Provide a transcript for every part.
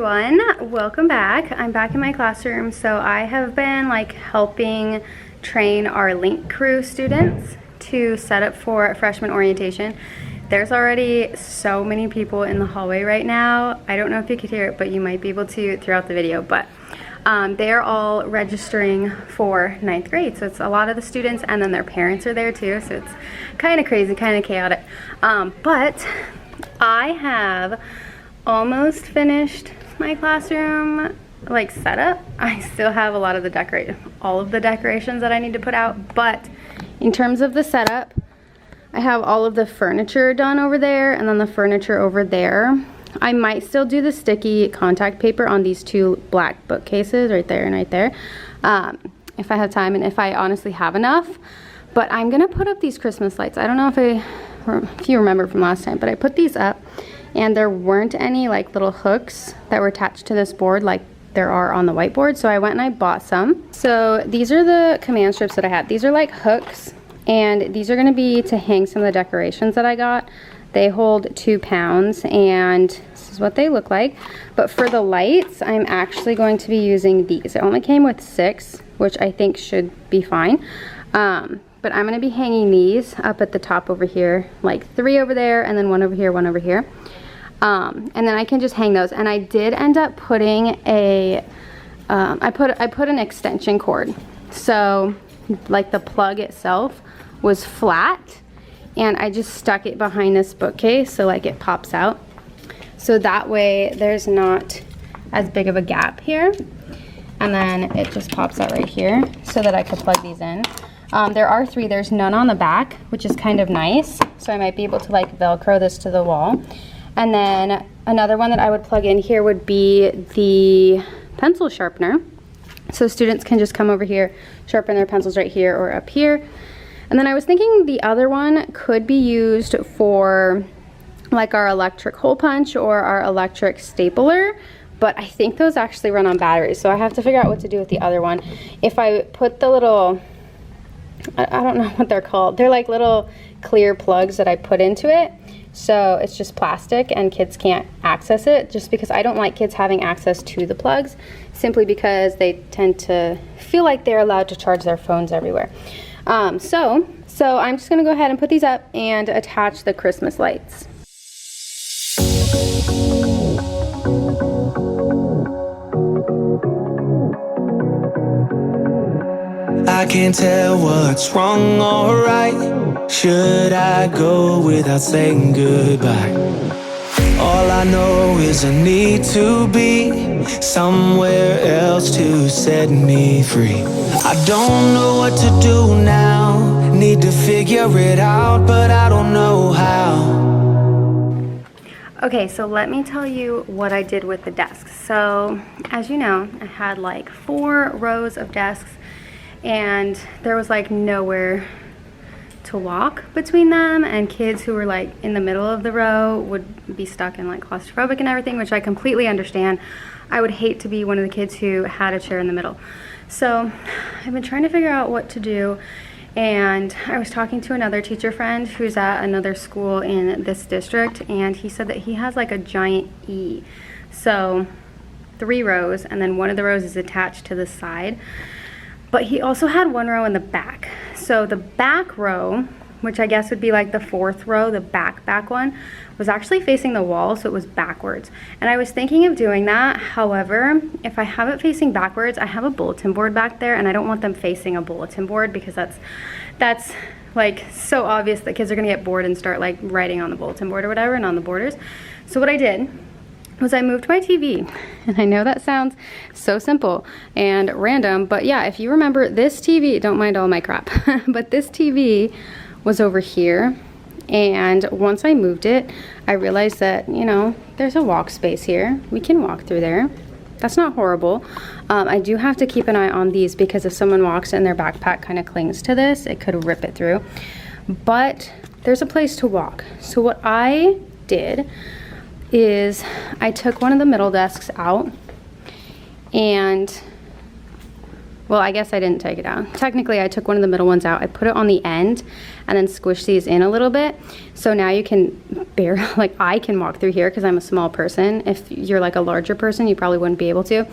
everyone, welcome back. I'm back in my classroom. So I have been like helping train our Link Crew students to set up for freshman orientation. There's already so many people in the hallway right now. I don't know if you could hear it, but you might be able to throughout the video. But they are all registering for 9th grade. So it's a lot of the students, and then their parents are there too. So it's kind of crazy, kind of chaotic. But I have almost finished my classroom like setup. I still have a lot of the all of the decorations that I need to put out, but in terms of the setup, I have all of the furniture done over there and then the furniture over there. I might still do the sticky contact paper on these two black bookcases right there and right there, if I have time and if I honestly have enough. But I'm gonna put up these Christmas lights. I don't know if you remember from last time, but I put these up and there weren't any like little hooks that were attached to this board like there are on the whiteboard. So I went and I bought some. So these are the command strips that I had. These are like hooks, and these are gonna be to hang some of the decorations that I got. They hold 2 pounds and this is what they look like. But for the lights, I'm actually going to be using these. It only came with 6, which I think should be fine. But I'm gonna be hanging these up at the top over here, like 3 over there and then 1 over here, 1 over here. And then I can just hang those. And I did end up putting a, I put an extension cord. So like the plug itself was flat and I just stuck it behind this bookcase so like it pops out. So that way there's not as big of a gap here. And then it just pops out right here so that I could plug these in. There are 3, there's none on the back, which is kind of nice. So I might be able to like Velcro this to the wall. And then another one that I would plug in here would be the pencil sharpener. So students can just come over here, sharpen their pencils right here or up here. And then I was thinking the other one could be used for like our electric hole punch or our electric stapler, but I think those actually run on batteries. So I have to figure out what to do with the other one. If I put the little, I don't know what they're called. They're like little clear plugs that I put into it. So it's just plastic and kids can't access it, just because I don't like kids having access to the plugs, simply because they tend to feel like they're allowed to charge their phones everywhere. So I'm just gonna go ahead and put these up and attach the Christmas lights. I can't tell what's wrong or right. Should I go without saying goodbye? All I know is I need to be somewhere else to set me free. I don't know what to do now. Need to figure it out, but I don't know how. Okay, so let me tell you what I did with the desks. So as you know, I had like 4 rows of desks and there was like nowhere to walk between them, and kids who were like in the middle of the row would be stuck and like claustrophobic and everything, which I completely understand. I would hate to be one of the kids who had a chair in the middle. So I've been trying to figure out what to do, and I was talking to another teacher friend who's at another school in this district, and he said that he has like a giant E. So 3 rows, and then one of the rows is attached to the side. But he also had 1 row in the back. So the back row, which I guess would be like the 4th row, the back one, was actually facing the wall, so it was backwards. And I was thinking of doing that. However, if I have it facing backwards, I have a bulletin board back there, and I don't want them facing a bulletin board because that's like so obvious that kids are gonna get bored and start like writing on the bulletin board or whatever and on the borders. So what I did was I moved my TV, and I know that sounds so simple and random, but yeah, if you remember this TV, don't mind all my crap, but this TV was over here, and once I moved it, I realized that, you know, there's a walk space here. We can walk through there. That's not horrible. I do have to keep an eye on these because if someone walks and their backpack kind of clings to this, it could rip it through, but there's a place to walk. So what I did is I took one of the middle desks out, and well, I guess I didn't take it out. Technically, I took one of the middle ones out. I put it on the end and then squished these in a little bit. So now you can like I can walk through here because I'm a small person. If you're like a larger person, you probably wouldn't be able to.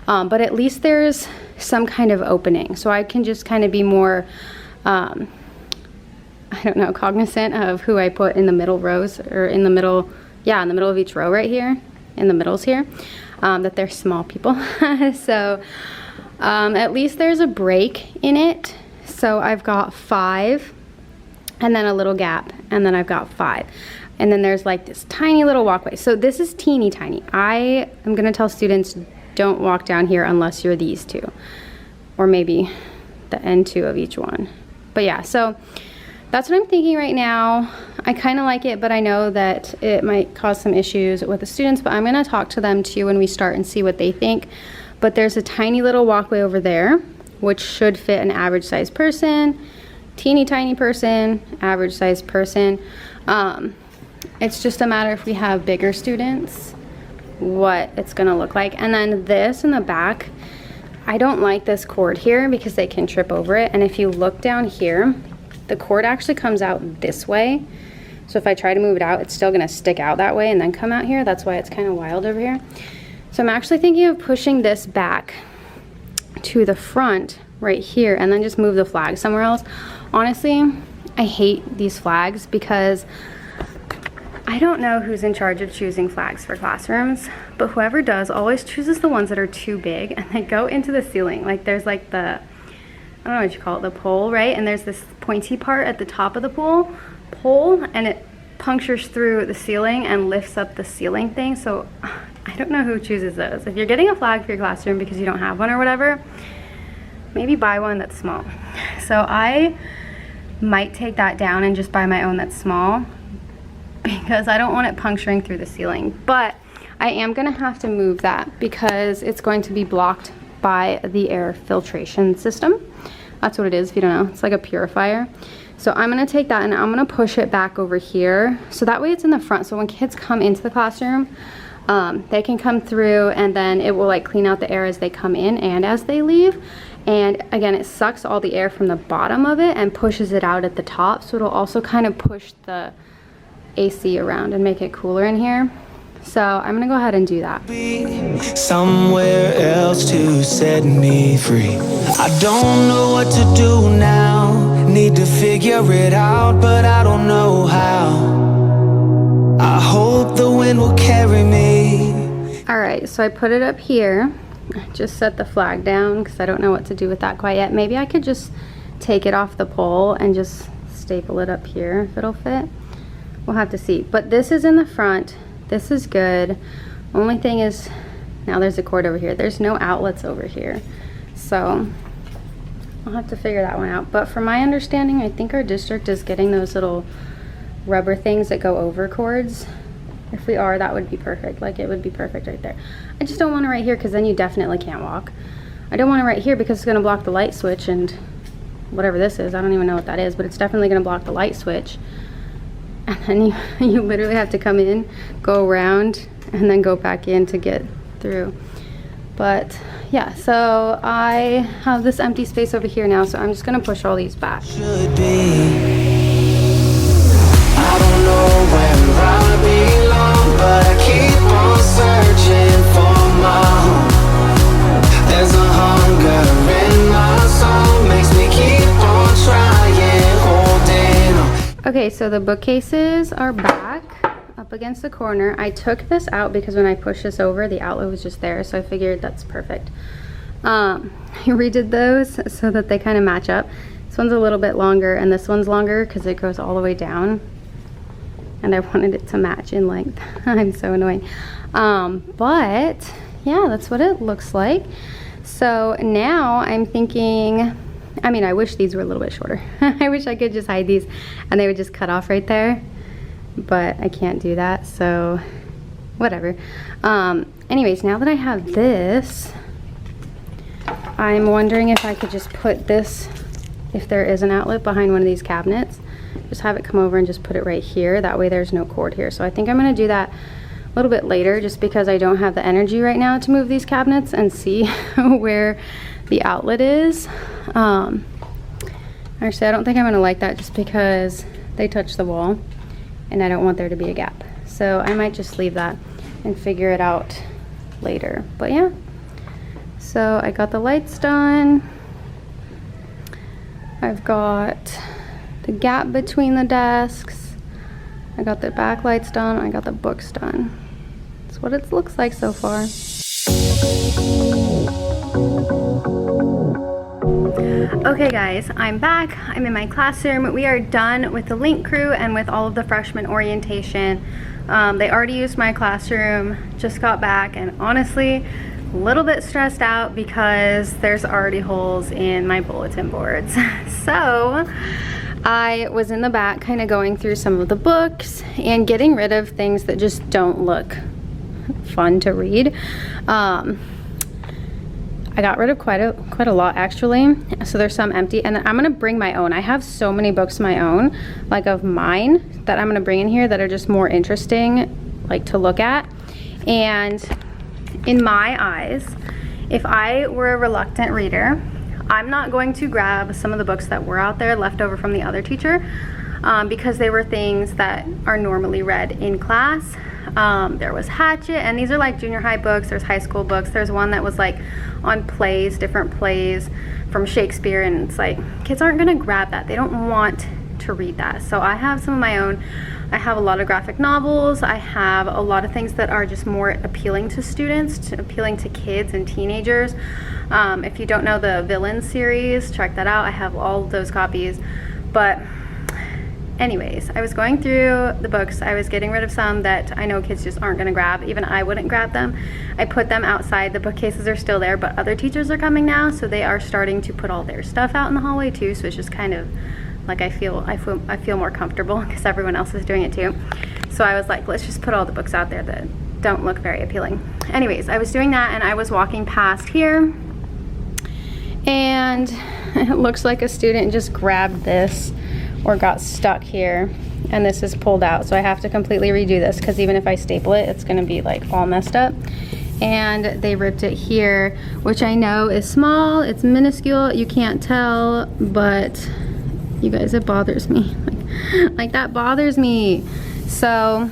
But at least there's some kind of opening. So I can just kind of be more, I don't know, cognizant of who I put in the middle rows, or in the middle, yeah, in the middle of each row right here, in the middles here, that they're small people. So at least there's a break in it. So I've got 5 and then a little gap, and then I've got 5. And then there's like this tiny little walkway. So this is teeny tiny. I am gonna tell students, don't walk down here unless you're these two, or maybe the end 2 of each one. But yeah, so that's what I'm thinking right now. I kind of like it, but I know that it might cause some issues with the students, but I'm gonna talk to them too when we start and see what they think. But there's a tiny little walkway over there, which should fit an average sized person, teeny tiny person, average sized person. It's just a matter if we have bigger students, what it's gonna look like. And then this in the back, I don't like this cord here because they can trip over it. And if you look down here, the cord actually comes out this way. So if I try to move it out, it's still gonna stick out that way and then come out here. That's why it's kind of wild over here. So I'm actually thinking of pushing this back to the front right here and then just move the flag somewhere else. Honestly, I hate these flags because I don't know who's in charge of choosing flags for classrooms, but whoever does always chooses the ones that are too big and they go into the ceiling. Like there's like the, I don't know what you call it, the pole, right? And there's this pointy part at the top of the pole, and it punctures through the ceiling and lifts up the ceiling thing. So I don't know who chooses those. If you're getting a flag for your classroom because you don't have one or whatever, maybe buy one that's small. So I might take that down and just buy my own that's small because I don't want it puncturing through the ceiling. But I am gonna have to move that because it's going to be blocked by the air filtration system. That's what it is if you don't know. It's like a purifier. So I'm gonna take that and I'm gonna push it back over here. So that way it's in the front. So when kids come into the classroom, they can come through and then it will like clean out the air as they come in and as they leave. And again, it sucks all the air from the bottom of it and pushes it out at the top. So it'll also kind of push the AC around and make it cooler in here. So I'm gonna go ahead and do that. Somewhere else to set me free. I don't know what to do now. Need to figure it out, but I don't know how. I hope the wind will carry me. All right, so I put it up here. Just set the flag down because I don't know what to do with that quite yet. Maybe I could just take it off the pole and just staple it up here if it'll fit. We'll have to see. But this is in the front. This is good. Only thing is, now there's a cord over here. There's no outlets over here. So I'll have to figure that one out. But from my understanding, I think our district is getting those little rubber things that go over cords. If we are, that would be perfect. Like it would be perfect right there. I just don't want it right here because then you definitely can't walk. I don't want it right here because it's gonna block the light switch and whatever this is. I don't even know what that is, but it's definitely gonna block the light switch. And then you literally have to come in, go around, and then go back in to get through. But yeah, so I have this empty space over here now, so I'm just gonna push all these back. Should be. I don't know where I belong, but I keep on searching for my home. There's a hunger in my soul, makes me keep on trying, holding on. Okay, so the bookcases are back up against the corner. I took this out because when I pushed this over, the outlet was just there, so I figured that's perfect. I redid those so that they kind of match up. This one's a little bit longer and this one's longer because it goes all the way down. And I wanted it to match in length. I'm so annoying. But yeah, that's what it looks like. So now I'm thinking, I mean, I wish these were a little bit shorter. I wish I could just hide these and they would just cut off right there, but I can't do that, so whatever. Anyways, now that I have this, I'm wondering if I could just put this, if there is an outlet behind one of these cabinets, just have it come over and just put it right here. That way there's no cord here. So I think I'm gonna do that little bit later, just because I don't have the energy right now to move these cabinets and see where the outlet is. Actually, I don't think I'm gonna like that just because they touch the wall and I don't want there to be a gap. So I might just leave that and figure it out later. But yeah, so I got the lights done. I've got the gap between the desks. I got the backlights done. I got the books done. That's what it looks like so far. Okay guys, I'm back. I'm in my classroom. We are done with the link crew and with all of the freshman orientation. They already used my classroom, just got back, and honestly, a little bit stressed out because there's already holes in my bulletin boards. So I was in the back kind of going through some of the books and getting rid of things that just don't look fun to read. I got rid of quite a lot actually, so there's some empty, and I'm gonna bring my own. I have so many books of my own, like of mine, that I'm gonna bring in here that are just more interesting, like to look at. And in my eyes, if I were a reluctant reader, I'm not going to grab some of the books that were out there left over from the other teacher, because they were things that are normally read in class. There was Hatchet, and these are like junior high books. There's high school books. There's one that was like on plays, different plays from Shakespeare, and it's like kids aren't gonna grab that. They don't want to read that. So I have some of my own. I have a lot of graphic novels. I have a lot of things that are just more appealing to students, appealing to kids and teenagers. If you don't know the Villain series, check that out. I have all of those copies. But anyways, I was going through the books. I was getting rid of some that I know kids just aren't gonna grab. Even I wouldn't grab them. I put them outside. The bookcases are still there, but other teachers are coming now, so they are starting to put all their stuff out in the hallway too. So it's just kind of like I feel more comfortable because everyone else is doing it too. So I was like, let's just put all the books out there that don't look very appealing. Anyways, I was doing that, and I was walking past here, and it looks like a student just grabbed this or got stuck here, and this is pulled out. So I have to completely redo this because even if I staple it, it's gonna be like all messed up. And they ripped it here, which I know is small, it's minuscule, you can't tell, but you guys, it bothers me. Like that bothers me. So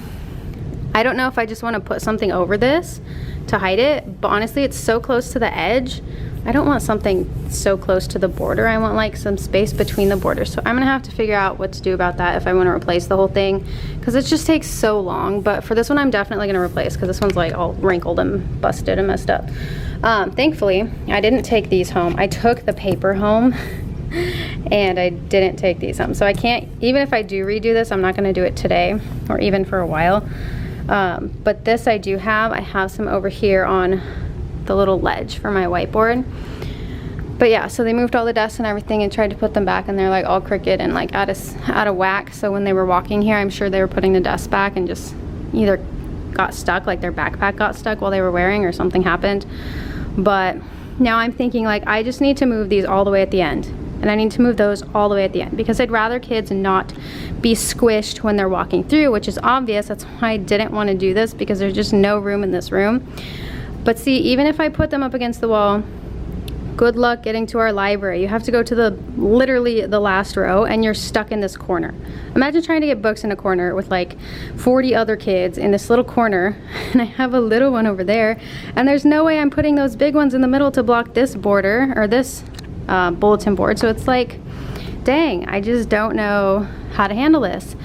I don't know if I just want to put something over this to hide it, but honestly, it's so close to the edge. I don't want something so close to the border. I want like some space between the borders. So I'm gonna have to figure out what to do about that if I want to replace the whole thing, because it just takes so long. But for this one, I'm definitely gonna replace, because this one's like all wrinkled and busted and messed up. Thankfully, I didn't take these home. I took the paper home and I didn't take these home. So I can't, even if I do redo this, I'm not gonna do it today or even for a while. But this I do have. I have some over here on the little ledge for my whiteboard. But yeah, so they moved all the desks and everything and tried to put them back, and they're like all crooked and like out of whack. So when they were walking here, I'm sure they were putting the desks back and just either got stuck, like their backpack got stuck while they were wearing, or something happened. But now I'm thinking like I just need to move these all the way at the end, and I need to move those all the way at the end, because I'd rather kids not be squished when they're walking through, which is obvious. That's why I didn't want to do this, because there's just no room in this room. But see, even if I put them up against the wall, good luck getting to our library. You have to go to literally the last row, and you're stuck in this corner. Imagine trying to get books in a corner with like 40 other kids in this little corner, and I have a little one over there, and there's no way I'm putting those big ones in the middle to block this border, or this bulletin board. So it's like, dang, I just don't know how to handle this.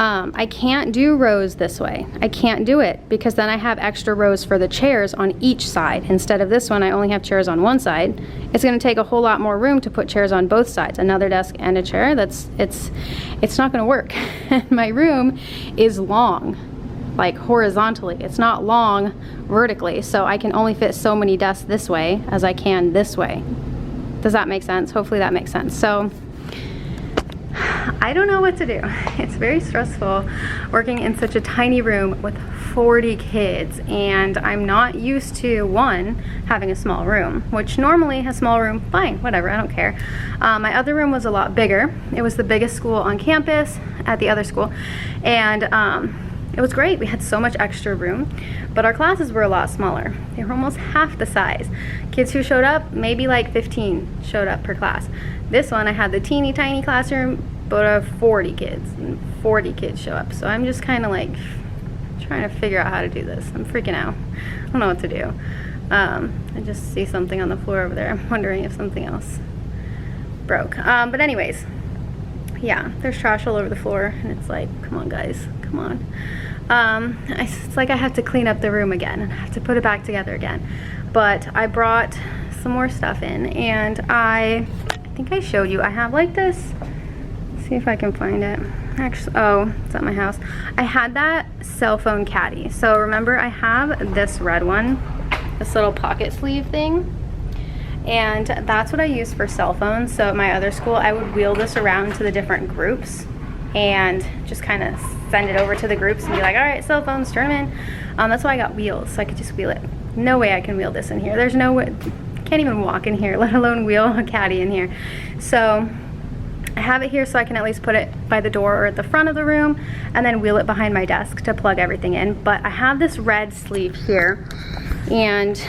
I can't do rows this way. I can't do it, because then I have extra rows for the chairs on each side. Instead of this one, I only have chairs on one side. It's going to take a whole lot more room to put chairs on both sides, another desk and a chair. It's not going to work. My room is long, like horizontally. It's not long vertically, so I can only fit so many desks this way as I can this way. Does that make sense? Hopefully that makes sense. So I don't know what to do. It's very stressful working in such a tiny room with 40 kids, and I'm not used to, one, having a small room, which normally a small room, fine, whatever, I don't care. My other room was a lot bigger. It was the biggest school on campus at the other school, and it it was great. We had so much extra room, but our classes were a lot smaller. They were almost half the size. Kids who showed up, maybe like 15 showed up per class. This one, I had the teeny tiny classroom, but I have 40 kids, and 40 kids show up. So I'm just kind of like trying to figure out how to do this. I'm freaking out. I don't know what to do. I just see something on the floor over there. I'm wondering if something else broke. But anyways, yeah, there's trash all over the floor, and it's like, come on guys, come on. It's like I have to clean up the room again, and I have to put it back together again. But I brought some more stuff in, and I think I showed you, I have like this, let's see if I can find it. Actually, oh, it's at my house. I had that cell phone caddy. So remember, I have this red one, this little pocket sleeve thing, and that's what I use for cell phones. So at my other school, I would wheel this around to the different groups and just kind of send it over to the groups and be like, all right, cell phones, turn them in. That's why I got wheels, so I could just wheel it. No way I can wheel this in here. There's no way, can't even walk in here, let alone wheel a caddy in here. So I have it here so I can at least put it by the door or at the front of the room, and then wheel it behind my desk to plug everything in. But I have this red sleeve here, and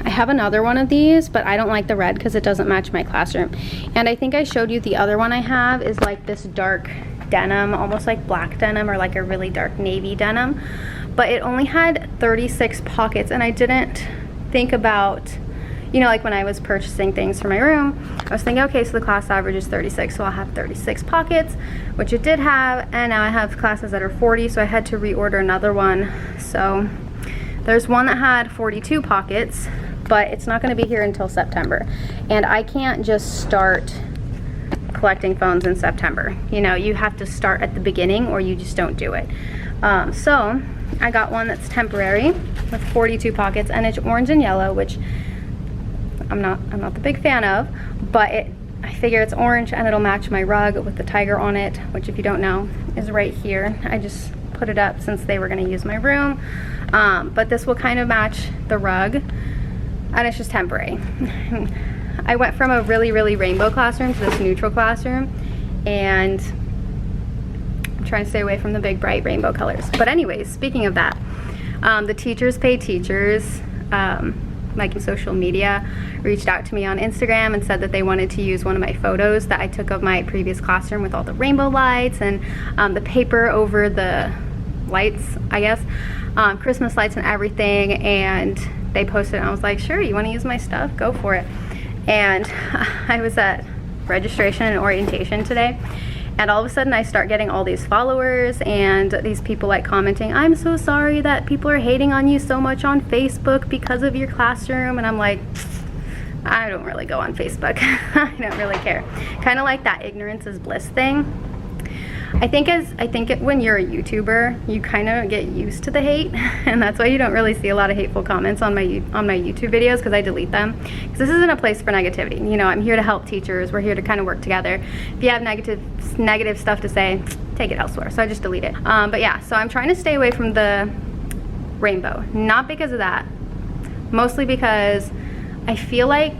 I have another one of these, but I don't like the red because it doesn't match my classroom. And I think I showed you the other one I have is like this dark denim, almost like black denim or like a really dark navy denim. But it only had 36 pockets, and I didn't think about, you know, like when I was purchasing things for my room, I was thinking, okay, so the class average is 36, so I'll have 36 pockets, which it did have, and now I have classes that are 40, so I had to reorder another one. So there's one that had 42 pockets, but it's not going to be here until September, and I can't just start collecting phones in September. You know, you have to start at the beginning or you just don't do it. So I got one that's temporary with 42 pockets, and it's orange and yellow, which I'm not the big fan of, but I figure it's orange and it'll match my rug with the tiger on it, which, if you don't know, is right here. I just put it up since they were going to use my room, but this will kind of match the rug, and it's just temporary. I went from a really rainbow classroom to this neutral classroom, and I'm trying to stay away from the big bright rainbow colors. But anyways, speaking of that, the teachers pay teachers, like in social media, reached out to me on Instagram and said that they wanted to use one of my photos that I took of my previous classroom with all the rainbow lights and the paper over the lights, I guess, Christmas lights and everything, and they posted it, and I was like, sure, you want to use my stuff? Go for it. And I was at registration and orientation today, and all of a sudden I start getting all these followers and these people like commenting, I'm so sorry that people are hating on you so much on Facebook because of your classroom. And I'm like, I don't really go on Facebook. I don't really care. Kind of like that ignorance is bliss thing. I think when you're a YouTuber, you kind of get used to the hate, and that's why you don't really see a lot of hateful comments on my YouTube videos, because I delete them. Because this isn't a place for negativity. You know, I'm here to help teachers. We're here to kind of work together. If you have negative stuff to say, take it elsewhere. So I just delete it. But yeah, so I'm trying to stay away from the rainbow. Not because of that, mostly because I feel like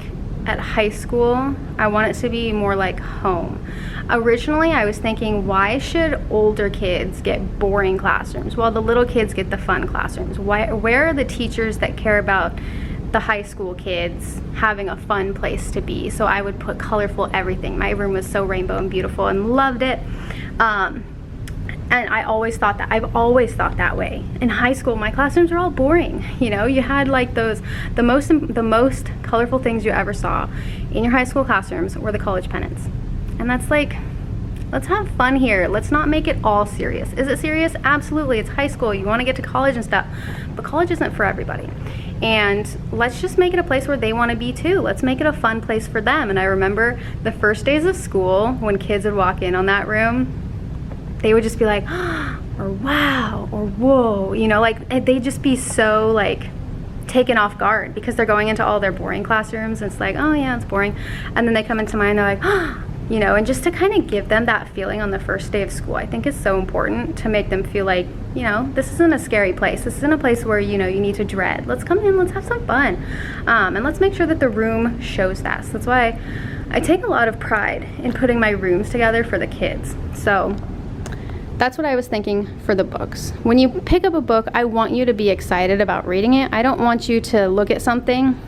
at high school, I want it to be more like home. Originally, I was thinking, why should older kids get boring classrooms while the little kids get the fun classrooms? Where are the teachers that care about the high school kids having a fun place to be? So I would put colorful everything. My room was so rainbow and beautiful and loved it. And I've always thought that way. In high school, my classrooms were all boring. You know, you had like the most colorful things you ever saw in your high school classrooms were the college pennants. And that's like, let's have fun here. Let's not make it all serious. Is it serious? Absolutely. It's high school. You want to get to college and stuff, but college isn't for everybody. And let's just make it a place where they want to be too. Let's make it a fun place for them. And I remember the first days of school when kids would walk in on that room, they would just be like, oh, or wow, or whoa, you know, like they'd just be so like taken off guard because they're going into all their boring classrooms, and it's like, oh yeah, it's boring. And then they come into mine and they're like, oh, you know, and just to kind of give them that feeling on the first day of school, I think is so important, to make them feel like, you know, this isn't a scary place. This isn't a place where, you know, you need to dread. Let's come in, let's have some fun. And let's make sure that the room shows that. So that's why I take a lot of pride in putting my rooms together for the kids. So that's what I was thinking for the books. When you pick up a book, I want you to be excited about reading it. I don't want you to look at something.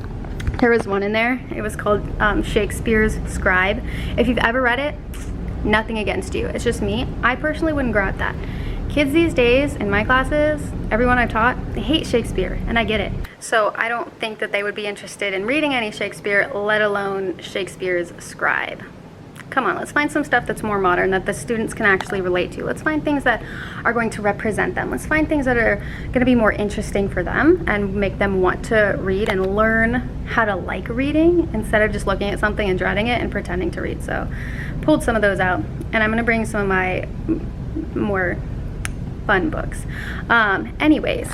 There was one in there. It was called Shakespeare's Scribe. If you've ever read it, nothing against you. It's just me. I personally wouldn't grab that. Kids these days, in my classes, everyone I've taught, they hate Shakespeare, and I get it. So I don't think that they would be interested in reading any Shakespeare, let alone Shakespeare's Scribe. Come on, let's find some stuff that's more modern that the students can actually relate to. Let's find things that are going to represent them. Let's find things that are going to be more interesting for them and make them want to read and learn how to like reading instead of just looking at something and dreading it and pretending to read. So pulled some of those out, and I'm going to bring some of my more fun books. Anyways,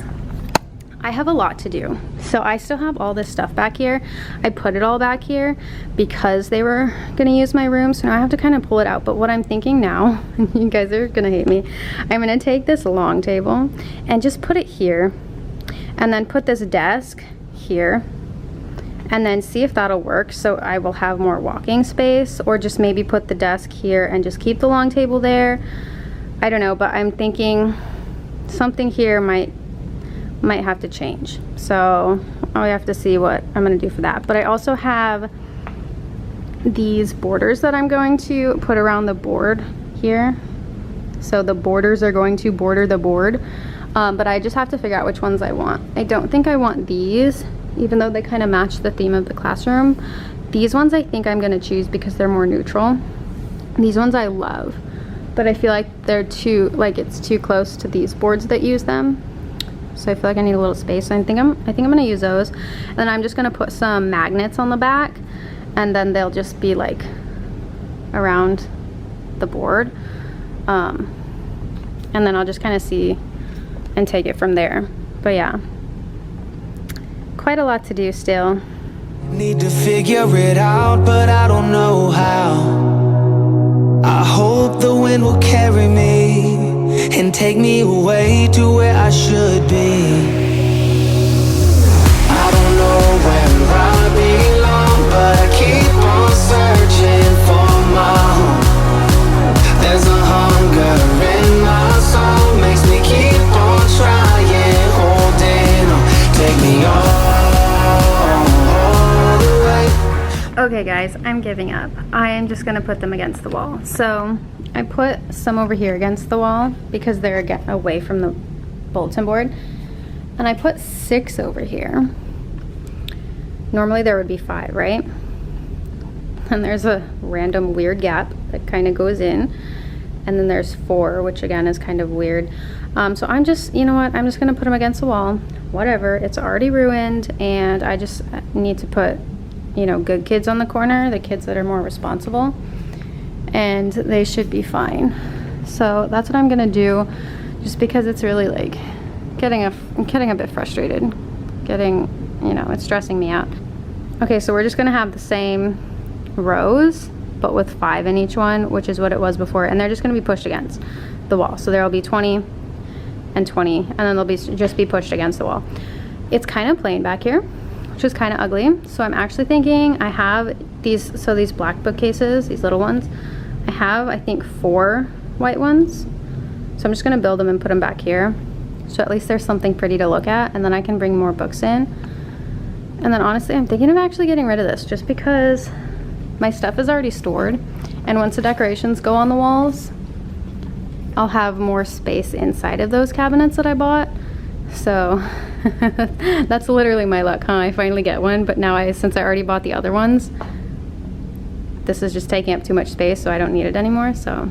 I have a lot to do. So I still have all this stuff back here. I put it all back here because they were gonna use my room, so now I have to kind of pull it out. But what I'm thinking now, you guys are gonna hate me, I'm gonna take this long table and just put it here, and then put this desk here, and then see if that'll work, so I will have more walking space, or just maybe put the desk here and just keep the long table there. I don't know, but I'm thinking something here might have to change. So I have to see what I'm gonna do for that. But I also have these borders that I'm going to put around the board here. So the borders are going to border the board. But I just have to figure out which ones I want. I don't think I want these, even though they kind of match the theme of the classroom. These ones I think I'm gonna choose because they're more neutral. These ones I love, but I feel like they're too, like it's too close to these boards that use them. So I feel like I need a little space. I think I'm gonna use those. And then I'm just gonna put some magnets on the back, and then they'll just be like around the board. And then I'll just kind of see and take it from there. But yeah, quite a lot to do still. Need to figure it out, but I don't know how. I hope the wind will carry me and take me away to where I should be. I don't know where I belong, but I keep on searching for my home. There's a hunger in my soul, makes me keep on trying, holding on. Take me all the way. Okay guys, I'm giving up. I am just gonna put them against the wall. So I put some over here against the wall because they're away from the bulletin board. And I put 6 over here. Normally there would be 5, right? And there's a random weird gap that kind of goes in. And then there's 4, which again is kind of weird. So I'm just, you know what? I'm just gonna put them against the wall. Whatever, it's already ruined, and I just need to put, you know, good kids on the corner, the kids that are more responsible, and they should be fine. So that's what I'm gonna do, just because it's really like I'm getting a bit frustrated. You know, it's stressing me out. Okay, so we're just gonna have the same rows, but with 5 in each one, which is what it was before, and they're just gonna be pushed against the wall. So there'll be 20 and 20, and then they'll just be pushed against the wall. It's kind of plain back here, which is kind of ugly. So I'm actually thinking I have these black bookcases, these little ones. I have, I think, 4 white ones. So I'm just gonna build them and put them back here. So at least there's something pretty to look at, and then I can bring more books in. And then honestly, I'm thinking of actually getting rid of this just because my stuff is already stored. And once the decorations go on the walls, I'll have more space inside of those cabinets that I bought. So that's literally my luck, huh? I finally get one, but now since I already bought the other ones, this is just taking up too much space, so I don't need it anymore. So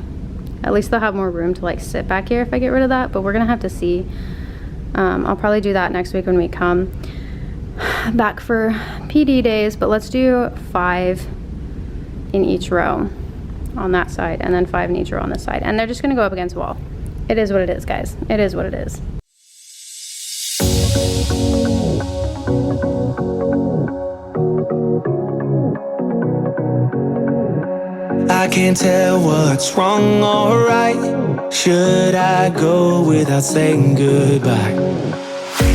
at least they'll have more room to like sit back here if I get rid of that, but we're gonna have to see. I'll probably do that next week when we come back for PD days, but let's do 5 in each row on that side, and then 5 in each row on this side, and they're just gonna go up against the wall. It is what it is, guys. It is what it is. I can't tell what's wrong or right. Should I go without saying goodbye?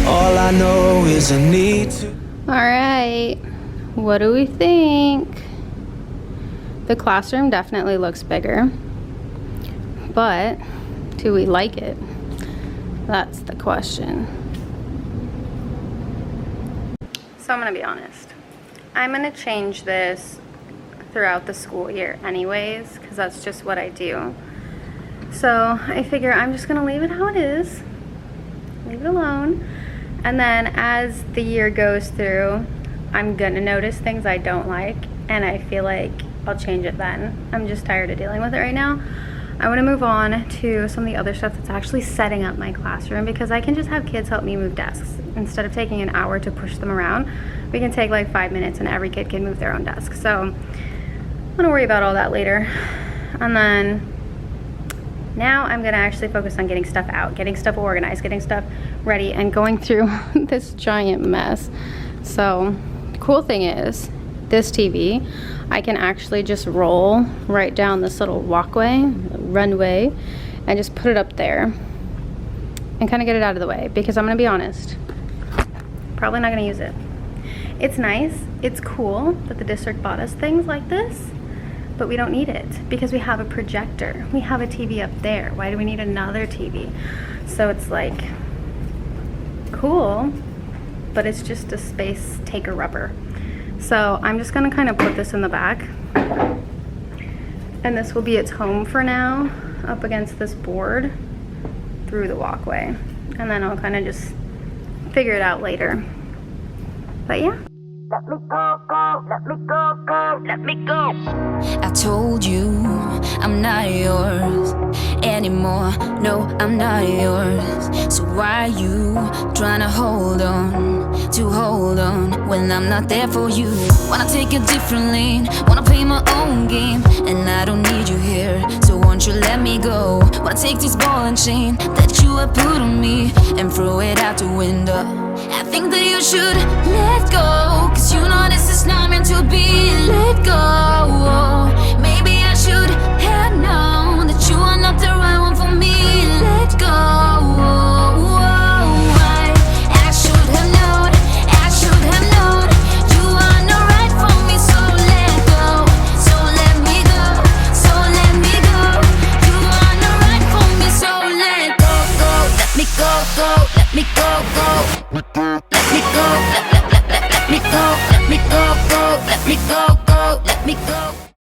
All I know is I need to. All right, what do we think? The classroom definitely looks bigger, but Do we like it? That's the question. So I'm gonna be honest. I'm gonna change this throughout the school year anyways, because that's just what I do. So I figure I'm just gonna leave it how it is, leave it alone, and then as the year goes through, I'm gonna notice things I don't like, and I feel like I'll change it then. I'm just tired of dealing with it right now. I want to move on to some of the other stuff that's actually setting up my classroom, because I can just have kids help me move desks. Instead of taking an hour to push them around, we can take like 5 minutes and every kid can move their own desk. So I'm gonna worry about all that later. And then now I'm gonna actually focus on getting stuff out, getting stuff organized, getting stuff ready, and going through this giant mess. So the cool thing is, this TV, I can actually just roll right down this little walkway, runway, and just put it up there and kind of get it out of the way, because I'm gonna be honest, probably not gonna use it. It's nice, it's cool that the district bought us things like this, but we don't need it because we have a projector. We have a TV up there. Why do we need another TV? So it's like, cool, but it's just a space taker rubber. So I'm just gonna kind of put this in the back, and this will be its home for now, up against this board through the walkway. And then I'll kind of just figure it out later. But yeah. Let me go, go, let me go, go, let me go. I told you I'm not yours anymore. No, I'm not yours. So why you trying to hold on when I'm not there for you? Wanna take a different lane, wanna play my own game, and I don't need you here. So won't you let me go? Wanna take this ball and chain that you have put on me and throw it out the window. I think that you should let go, cause you know this is not meant to be. Let go. Maybe I should have known that you are not the right one for me. Let go. I should have known, I should have known you are not right for me. So let go, so let me go, so let me go. You are not right for me, so let go, go. Let me go, go, let me go, go. Let me go, let me go, let me go, go, let me go, go, let me go.